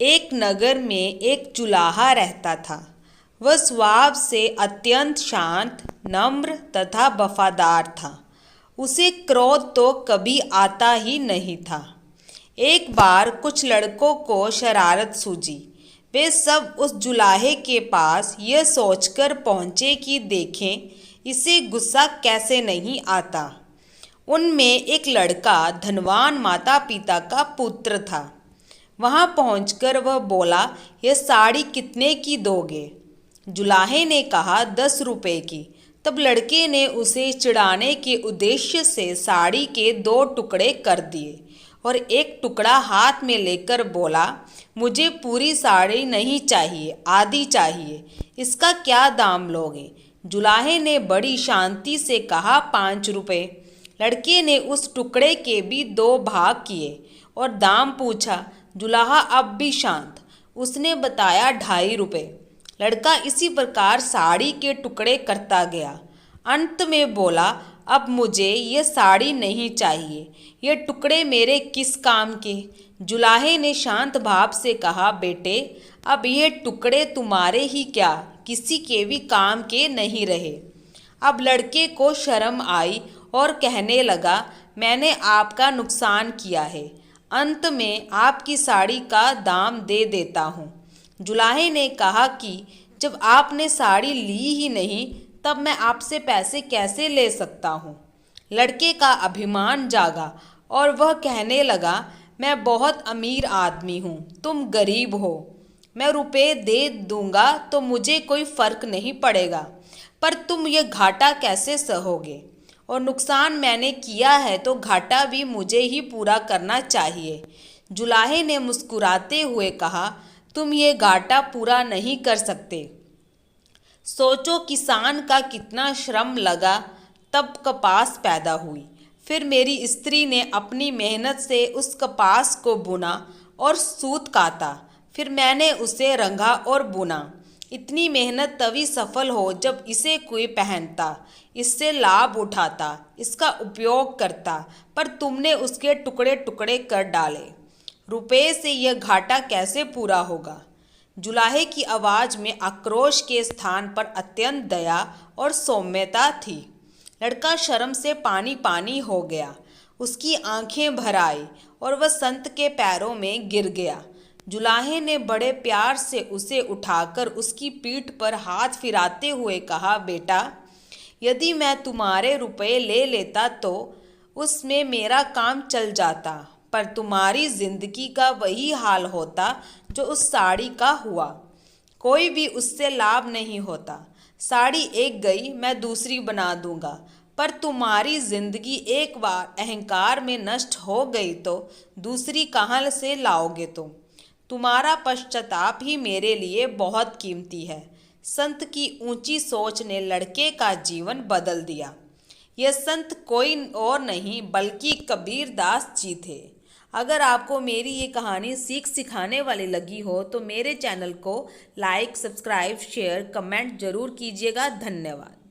एक नगर में एक चुलाहा रहता था। वह स्वभाव से अत्यंत शांत, नम्र तथा वफादार था। उसे क्रोध तो कभी आता ही नहीं था। एक बार कुछ लड़कों को शरारत सूझी। वे सब उस जुलाहे के पास यह सोचकर पहुँचे कि देखें इसे गुस्सा कैसे नहीं आता। उनमें एक लड़का धनवान माता पिता का पुत्र था। वहां पहुंचकर वह बोला, यह साड़ी कितने की दोगे? जुलाहे ने कहा, 10 रुपए की। तब लड़के ने उसे चिढ़ाने के उद्देश्य से साड़ी के 2 टुकड़े कर दिए और एक टुकड़ा हाथ में लेकर बोला, मुझे पूरी साड़ी नहीं चाहिए, आधी चाहिए। इसका क्या दाम लोगे? जुलाहे ने बड़ी शांति से कहा, 5 रुपए। लड़के ने उस टुकड़े के भी 2 भाग किए और दाम पूछा। जुलाहा अब भी शांत। उसने बताया, 2.5 रुपए। लड़का इसी प्रकार साड़ी के टुकड़े करता गया। अंत में बोला, अब मुझे ये साड़ी नहीं चाहिए, ये टुकड़े मेरे किस काम के? जुलाहे ने शांत भाव से कहा, बेटे, अब ये टुकड़े तुम्हारे ही क्या, किसी के भी काम के नहीं रहे। अब लड़के को शर्म आई और कहने लगा, मैंने आपका नुकसान किया है, अंत में आपकी साड़ी का दाम दे देता हूँ। जुलाहे ने कहा कि जब आपने साड़ी ली ही नहीं तब मैं आपसे पैसे कैसे ले सकता हूँ। लड़के का अभिमान जागा और वह कहने लगा, मैं बहुत अमीर आदमी हूँ, तुम गरीब हो। मैं रुपए दे दूंगा तो मुझे कोई फर्क नहीं पड़ेगा, पर तुम ये घाटा कैसे सहोगे? और नुकसान मैंने किया है तो घाटा भी मुझे ही पूरा करना चाहिए। जुलाहे ने मुस्कुराते हुए कहा, तुम ये घाटा पूरा नहीं कर सकते। सोचो किसान का कितना श्रम लगा तब कपास पैदा हुई। फिर मेरी स्त्री ने अपनी मेहनत से उस कपास को बुना और सूत काता। फिर मैंने उसे रंगा और बुना। इतनी मेहनत तभी सफल हो जब इसे कोई पहनता, इससे लाभ उठाता, इसका उपयोग करता, पर तुमने उसके टुकड़े टुकड़े कर डाले। रुपए से यह घाटा कैसे पूरा होगा? जुलाहे की आवाज़ में आक्रोश के स्थान पर अत्यंत दया और सौम्यता थी। लड़का शर्म से पानी पानी हो गया। उसकी आंखें भर आई और वह संत के पैरों में गिर गया। जुलाहे ने बड़े प्यार से उसे उठाकर उसकी पीठ पर हाथ फिराते हुए कहा, बेटा, यदि मैं तुम्हारे रुपए ले लेता तो उसमें मेरा काम चल जाता, पर तुम्हारी जिंदगी का वही हाल होता जो उस साड़ी का हुआ। कोई भी उससे लाभ नहीं होता। साड़ी एक गई, मैं दूसरी बना दूंगा, पर तुम्हारी जिंदगी एक बार अहंकार में नष्ट हो गई तो दूसरी कहाँ से लाओगे तुम? तुम्हारा पश्चाताप ही मेरे लिए बहुत कीमती है। संत की ऊंची सोच ने लड़के का जीवन बदल दिया। यह संत कोई और नहीं बल्कि कबीर दास जी थे। अगर आपको मेरी ये कहानी सीख सिखाने वाली लगी हो तो मेरे चैनल को लाइक, सब्सक्राइब, शेयर, कमेंट जरूर कीजिएगा। धन्यवाद।